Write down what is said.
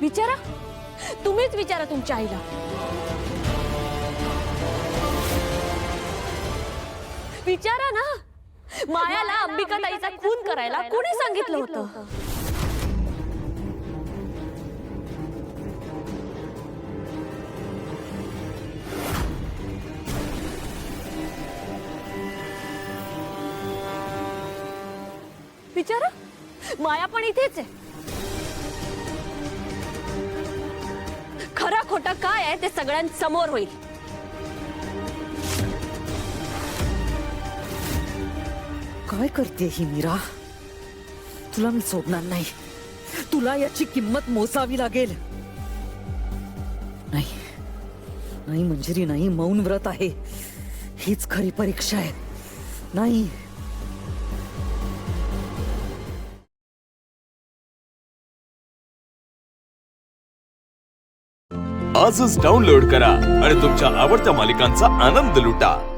विचारा, तुम्हीच विचारा तुमच्या आईला. विचारा ना, मायाला अंबिकाताईचा खून करायला कोणी सांगितलं होतं? विचारा, माया पण इथेच आहे. खरा खोटा काय आहे ते सगळ्यांसमोर होईल. काय करते ही मीरा? तुला मी सोडणार नाही. तुला याची किंमत मोजावी लागेल. नाही नाही मंजिरी, नाही. मौन व्रत आहे. हीच खरी परीक्षा आहे. नाही. आजच डाउनलोड करा आणि तुमच्या आवडत्या मालिकांचा आनंद लुटा.